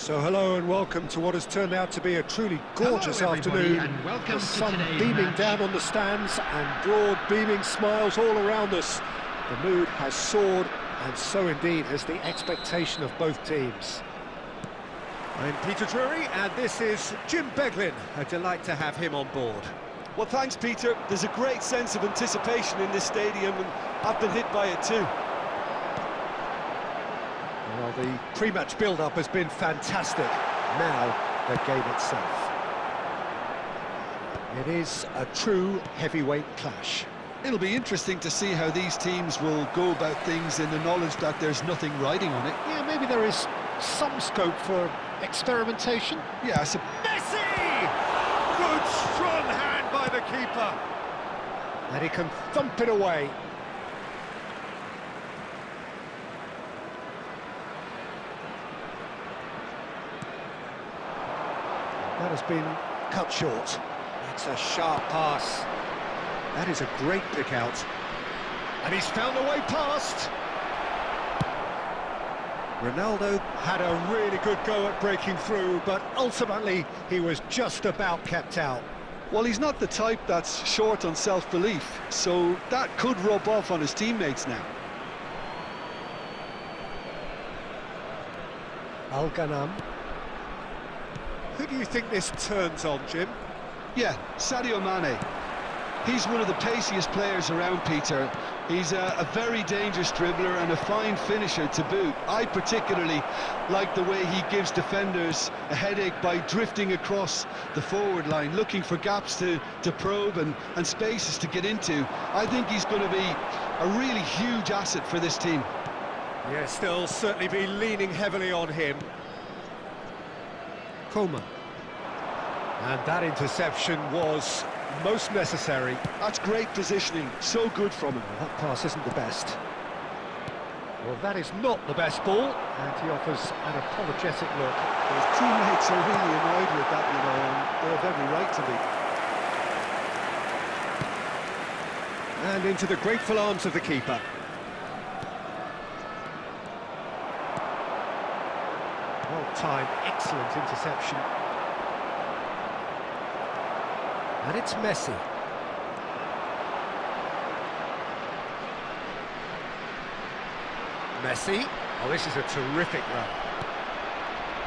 So hello and welcome to what has turned out to be a truly gorgeous afternoon. And welcome The to sun today's beaming match. down on the stands and broad beaming smiles all around us. The mood has soared, and so indeed has the expectation of both teams. I'm Peter Drury and this is Jim Beglin. A delight to have him on board. Well, thanks, Peter. There's a great sense of anticipation in this stadium, and I've been hit by it too. Well, the pre-match build-up has been fantastic. Now, the game itself. It is a true heavyweight clash. It'll be interesting to see how these teams will go about things in the knowledge that there's nothing riding on it. Yeah, maybe there is some scope for experimentation. Yeah, Messi! Good strong hand by the keeper. And he can thump it away. That has been cut short. It's a sharp pass. That is a great pick out. And he's found a way past. Ronaldo had a really good go at breaking through, but ultimately he was just about kept out. well, he's not the type that's short on self-belief, so that could rub off on his teammates now. Al-Ghanam. Who do you think this turns on, Jim? Yeah, Sadio Mane. He's one of the paciest players around, Peter. He's a very dangerous dribbler and a fine finisher to boot. I particularly like the way he gives defenders a headache by drifting across the forward line, looking for gaps to probe and spaces to get into. I think he's going to be a really huge asset for this team. Yes, they'll certainly be leaning heavily on him. Coleman. And that interception was most necessary. That's great positioning, so good from him. Well, that pass isn't the best. Well, that is not the best ball, and he offers an apologetic look. His teammates are really annoyed with that, you know, and they have every right to be. And into the grateful arms of the keeper. Well-timed, excellent interception. And it's Messi. Messi. Oh, this is a terrific run.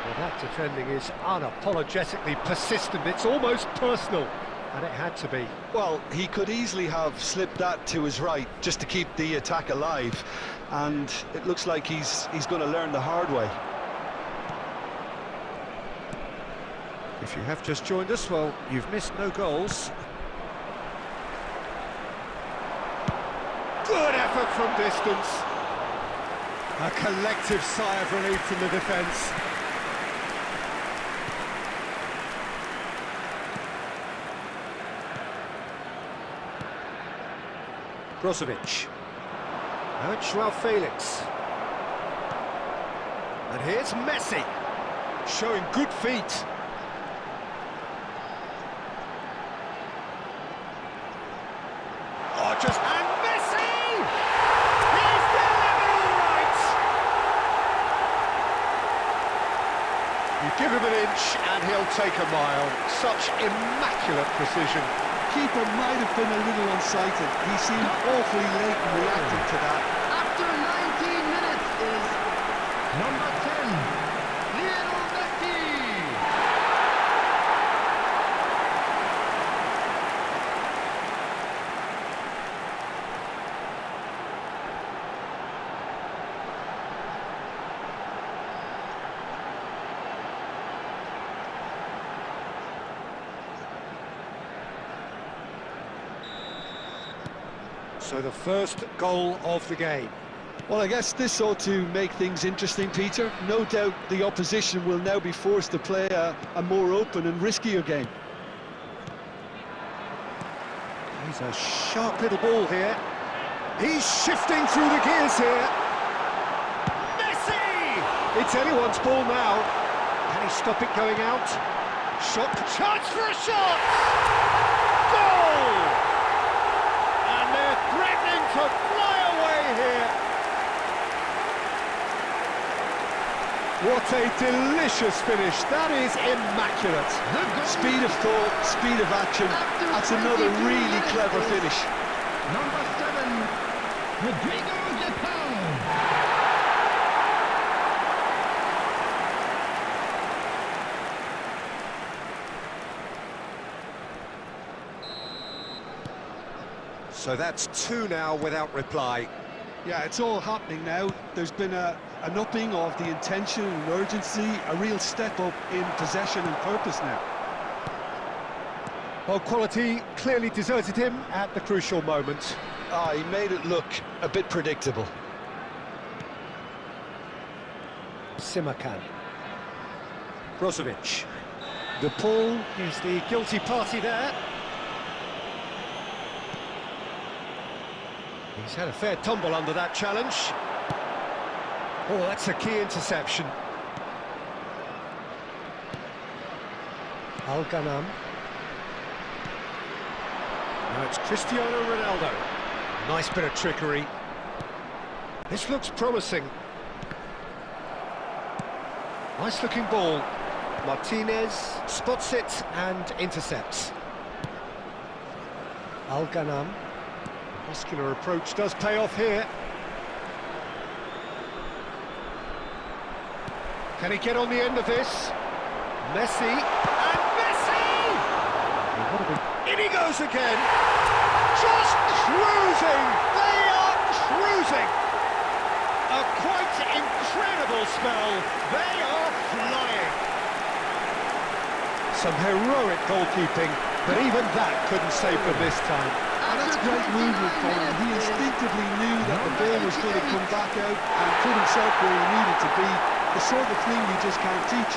Well, that defending is unapologetically persistent. It's almost personal. And it had to be. Well, he could easily have slipped that to his right just to keep the attack alive. And it looks like he's going to learn the hard way. If you have just joined us, well, you've missed no goals. Good effort from distance. A collective sigh of relief from the defence. Brozovic. Now it's Joao Felix. And here's Messi, showing good feet. And Messi! He's delivered all right! You give him an inch and he'll take a mile. Such immaculate precision. Keeper might have been a little unsighted. He seemed awfully late in reacting to that. After 19 minutes is number 10, Lionel Messi. So the first goal of the game. Well, I guess this ought to make things interesting, Peter. No doubt the opposition will now be forced to play a more open and riskier game. He's a sharp little ball here. He's shifting through the gears here. Messi! It's anyone's ball now. Can he stop it going out? Shot, chance for a shot! Goal! And they're threatening to fly away here. What What a delicious finish. That is immaculate. Speed of thought, speed of action. That's another really clever finish. Number 7, Rodrigo de Paul. So that's 2 now without reply. Yeah, it's all happening now. There's been an upping of the intention and urgency, a real step up in possession and purpose now. Well, quality clearly deserted him at the crucial moment. He made it look a bit predictable. Simakan. Brozovic. De Paul is the guilty party there. He's had a fair tumble under that challenge. Oh, that's a key interception. Al-Ghanam. Now it's Cristiano Ronaldo. Nice bit of trickery. This looks promising. Nice looking ball. Martinez spots it and intercepts. Al-Ghanam. Muscular approach does pay off here. Can he get on the end of this? Messi, and Messi! In he goes again! Just cruising! They are cruising! A quite incredible spell. They are flying. Some heroic goalkeeping, but even that couldn't save them this time. And that's great movement for him. He instinctively knew that the ball was going to come back out and put himself where he needed to be. The sort of thing you just can't teach.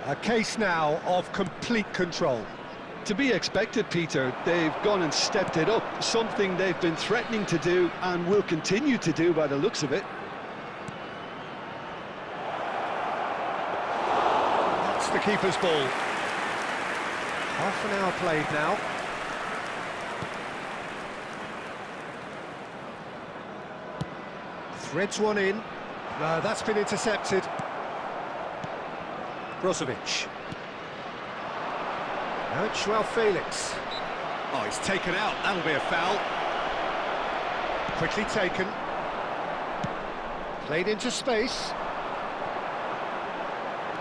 A case now of complete control. To be expected, Peter. They've gone and stepped it up, something they've been threatening to do and will continue to do by the looks of it. That's the keeper's ball. Half an hour played now. Threads one in. No, that's been intercepted. Brozovic. Now it's Joao Felix. Oh, he's taken out. That'll be a foul. Quickly taken. Played into space.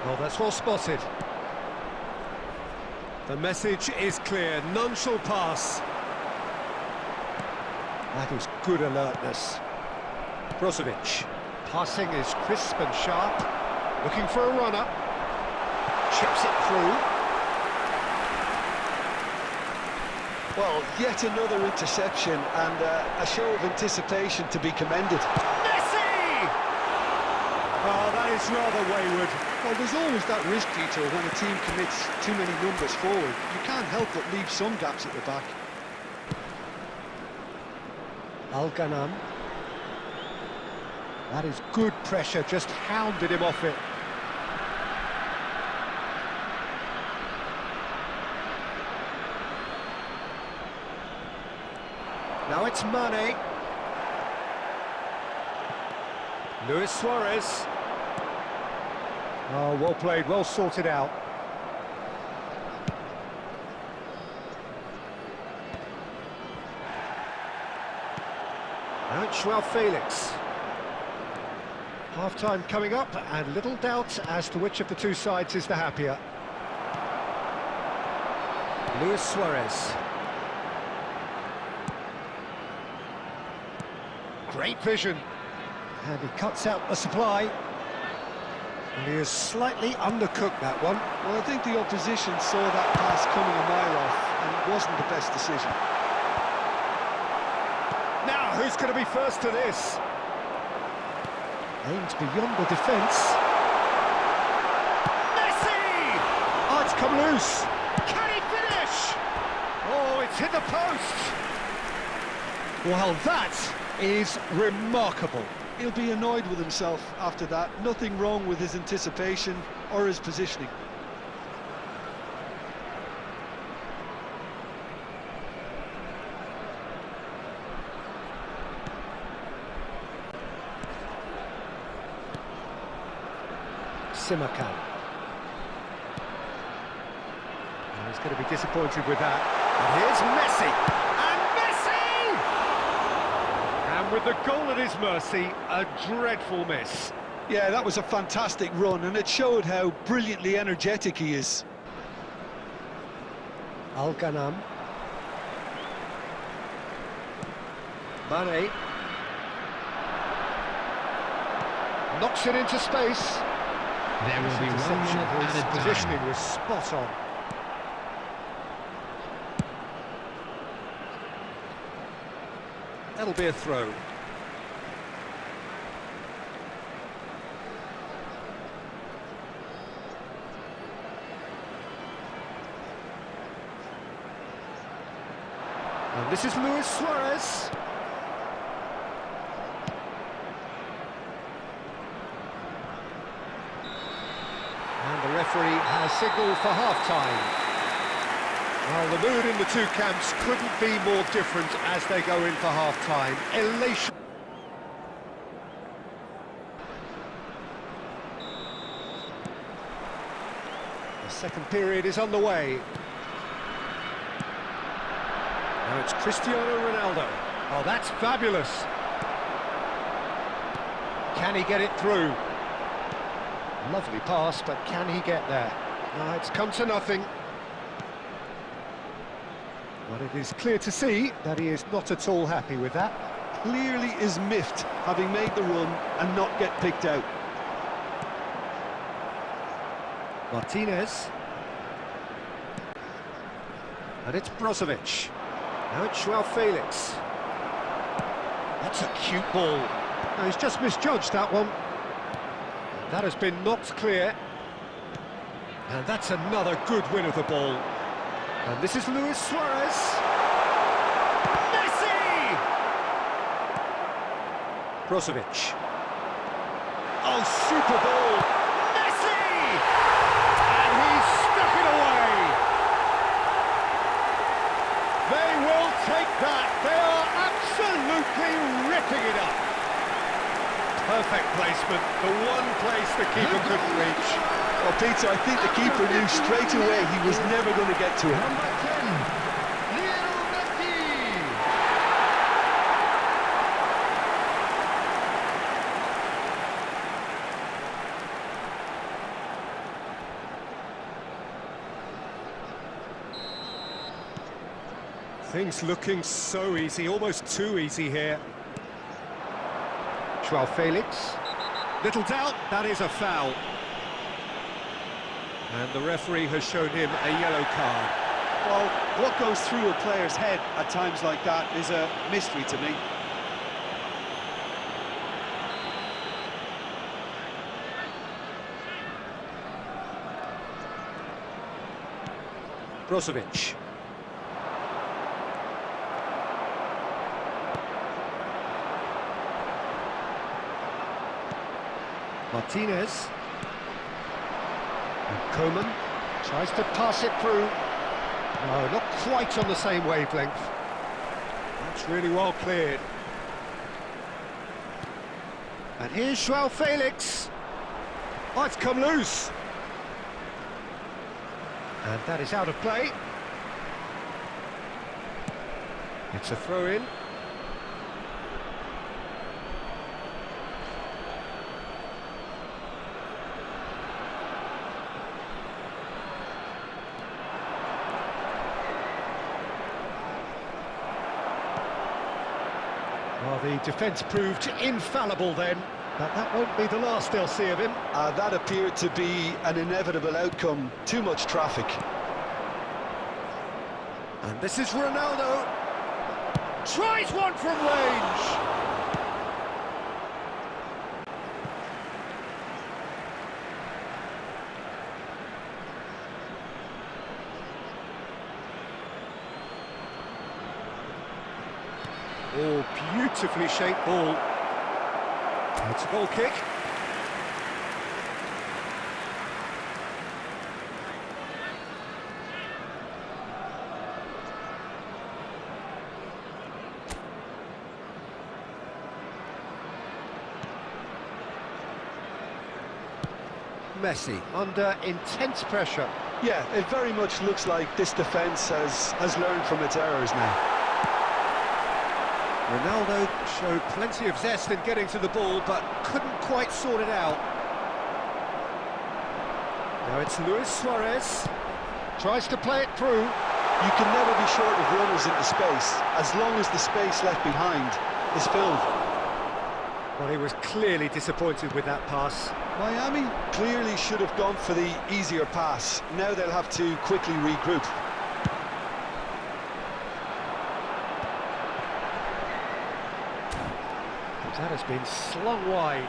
Oh, that's well spotted. The message is clear. None shall pass. That is good alertness. Brozovic. Passing is crisp and sharp. Looking for a runner. Chips it through. Well, yet another interception and a show of anticipation to be commended. Messi! Oh, that is rather wayward. Well, there's always that risk, Peter, when a team commits too many numbers forward. You can't help but leave some gaps at the back. Al-Ghanam. That is good pressure, just hounded him off it. Now it's Mane. Luis Suarez. Oh, well played, well sorted out. Now it's Joao Felix. Half-time coming up, and little doubt as to which of the two sides is the happier. Luis Suarez. Great vision. And he cuts out the supply. And he has slightly undercooked that one. Well, I think the opposition saw that pass coming a mile off, and it wasn't the best decision. Now, who's going to be first to this? Aims beyond the defence. Messi! Oh, it's come loose. Can he finish? Oh, it's hit the post. Well, that is remarkable. He'll be annoyed with himself after that. Nothing wrong with his anticipation or his positioning. Simakan. And he's going to be disappointed with that. And here's Messi! And Messi! And with the goal at his mercy, a dreadful miss. Yeah, that was a fantastic run, and it showed how brilliantly energetic he is. Al-Ghanam. Mane. Knocks it into space. There will be 1 minute His added positioning time. was spot on. That'll be a throw. And this is Luis Suarez. And the referee has signalled for half-time. Well, the mood in the two camps couldn't be more different as they go in for half-time. Elation. The second period is underway. Now it's Cristiano Ronaldo. Oh, that's fabulous. Can he get it through? Lovely pass, but can he get there? No, it's come to nothing. But it is clear to see that he is not at all happy with that. Clearly is miffed, having made the run and not get picked out. Martinez. And it's Brozovic. Now it's Joao Felix. That's a cute ball. No, he's just misjudged that one. That has been knocked clear. And that's another good win of the ball. And this is Luis Suarez. Messi! Brozovic. Oh, super ball. Messi! And he's stuck it away. They will take that. They are absolutely ripping it up. Perfect placement, the one place the keeper couldn't reach. Well, Peter, I think the keeper knew straight away he was never going to get to it. Number 10, Lionel Messi. Things looking so easy, almost too easy here. Joao Felix. Little doubt, that is a foul. And the referee has shown him a yellow card. Well, what goes through a player's head at times like that is a mystery to me. Brozovic. Martinez. And Coman tries to pass it through. No, not quite on the same wavelength. That's really well cleared. And here's Joao Felix. Oh, it's come loose. And that is out of play. It's a throw-in. Well, the defence proved infallible then, but that won't be the last they'll see of him. That appeared to be an inevitable outcome. Too much traffic. And this is Ronaldo. Tries one from range. Oh, beautifully shaped ball. It's a goal kick. Messi under intense pressure. Yeah, it very much looks like this defence has learned from its errors now. Ronaldo showed plenty of zest in getting to the ball, but couldn't quite sort it out. Now it's Luis Suarez. Tries to play it through. You can never be short of runners into space, as long as the space left behind is filled. Well, he was clearly disappointed with that pass. Miami clearly should have gone for the easier pass. Now they'll have to quickly regroup. That has been slung wide.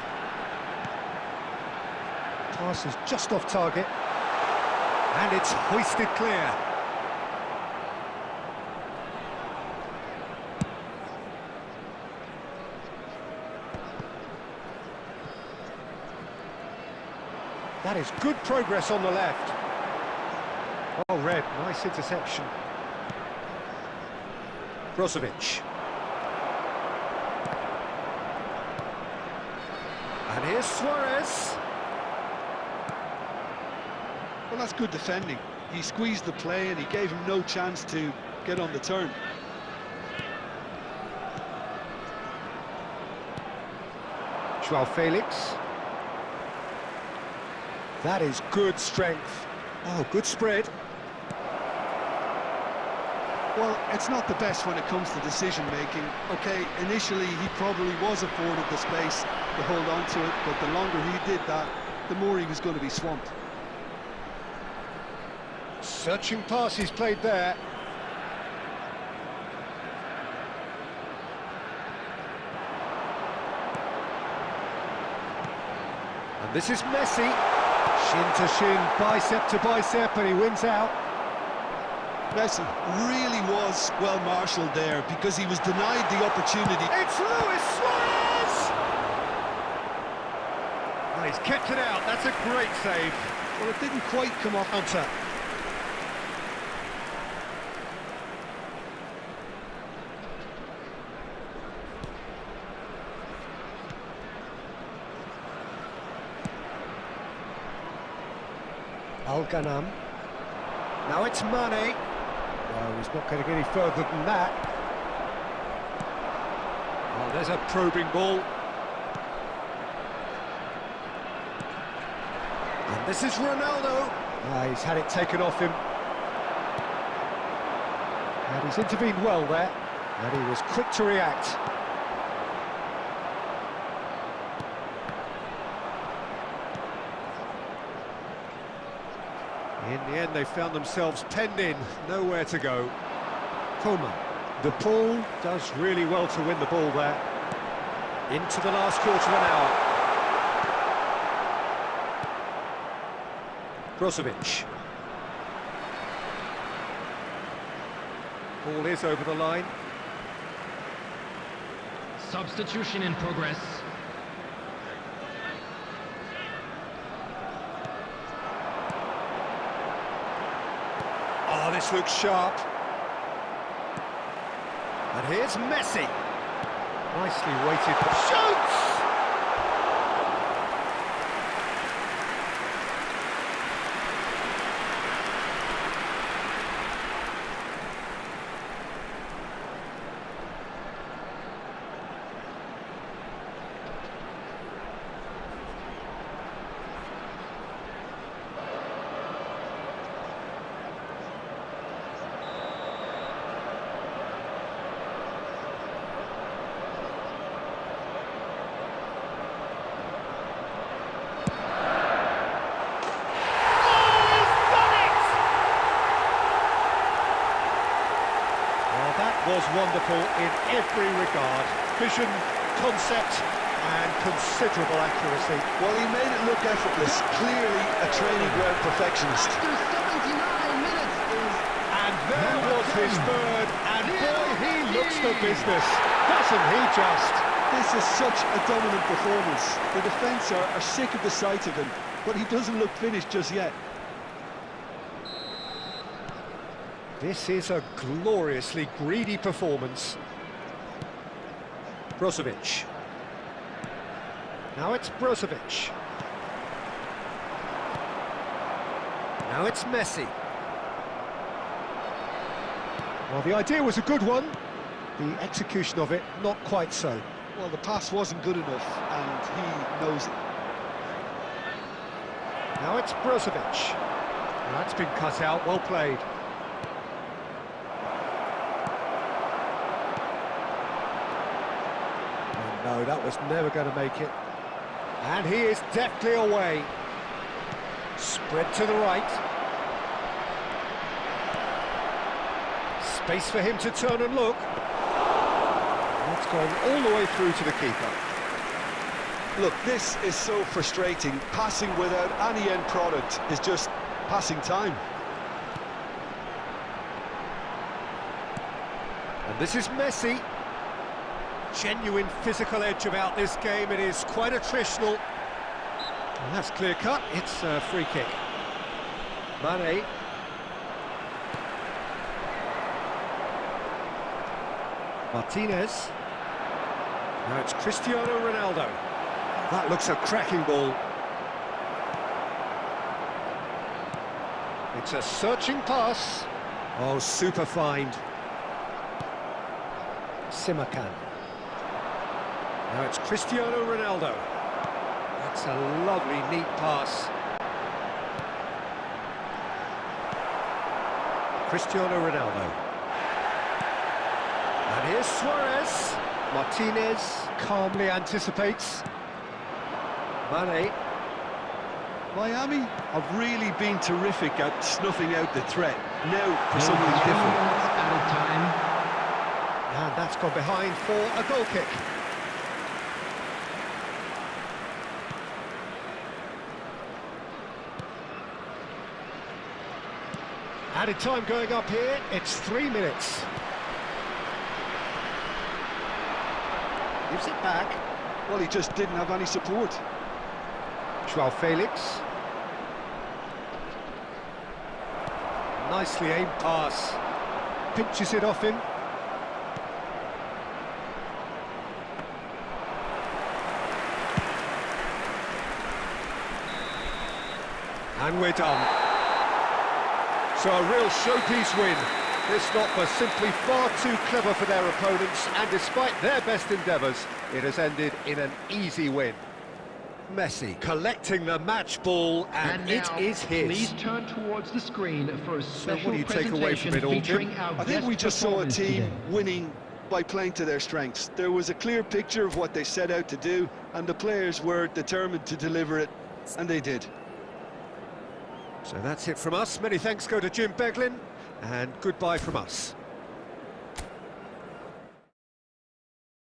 Pass is just off target. And it's hoisted clear. That is good progress on the left. Oh, red, nice interception. Brozovic. And here's Suarez. Well, that's good defending. He squeezed the play and he gave him no chance to get on the turn. Joao Felix. That is good strength. Oh, good spread. Well, it's not the best when it comes to decision-making. Okay, initially he probably was afforded the space to hold on to it, but the longer he did that, the more he was going to be swamped. Searching pass he's played there. And this is Messi. Shin to shin, bicep to bicep, and he wins out. Messi really was well marshalled there because he was denied the opportunity. It's Luis Suarez! Well, he's kept it out. That's a great save. Well, it didn't quite come off. Counter. Al-Ghanam. Now it's Mane. No, he's not going to get any further than that. Oh, there's a probing ball. And this is Ronaldo. Ah, he's had it taken off him. And he's intervened well there. And he was quick to react. In the end, they found themselves penned in, nowhere to go. Coman. The Paul does really well to win the ball there. Into the last quarter of an hour. Brozovic. Ball is over the line. Substitution in progress. Oh, this looks sharp. And here's Messi. Nicely weighted. Shoots! Was wonderful in every regard. Vision, concept, and considerable accuracy. Well, he made it look effortless. Clearly a training ground perfectionist. After 79 minutes is... And there was his third, and boy, he looks the business. Doesn't he just? This is such a dominant performance. The defence are sick of the sight of him, but he doesn't look finished just yet. This is a gloriously greedy performance. Brozovic. Now it's Brozovic. Now it's Messi. Well, the idea was a good one. The execution of it, not quite so. Well, the pass wasn't good enough, and he knows it. Now it's Brozovic. Well, that's been cut out, well played. Oh, no, that was never going to make it. And he is deftly away. Spread to the right. Space for him to turn and look. It's gone all the way through to the keeper. Look, this is so frustrating. Passing without any end product is just passing time. And this is Messi. Genuine physical edge about this game. It is quite attritional. And that's clear cut. It's a free kick. Mane. Martinez. Now it's Cristiano Ronaldo. That looks a cracking ball. It's a searching pass. Oh, super find. Simakan. Now it's Cristiano Ronaldo. That's a lovely, neat pass. Cristiano Ronaldo. And here's Suarez. Martinez calmly anticipates. Mane. Miami have really been terrific at snuffing out the threat. Now for something different. Out of time. And that's gone behind for a goal kick. Added time going up here, it's 3 minutes. Gives it back. Well, he just didn't have any support. Joao Felix. Nicely aimed pass. Pinches it off him. And we're done. So a real showpiece win. This lot was simply far too clever for their opponents, and despite their best endeavours, it has ended in an easy win. Messi collecting the match ball, and it now, is his. Please turn towards the screen for a special what do you take away from it all, Jim? featuring our I think guest we just saw a performance team today. winning by playing to their strengths. There was a clear picture of what they set out to do, and the players were determined to deliver it, and they did. So that's it from us. Many thanks go to Jim Beglin, and goodbye from us.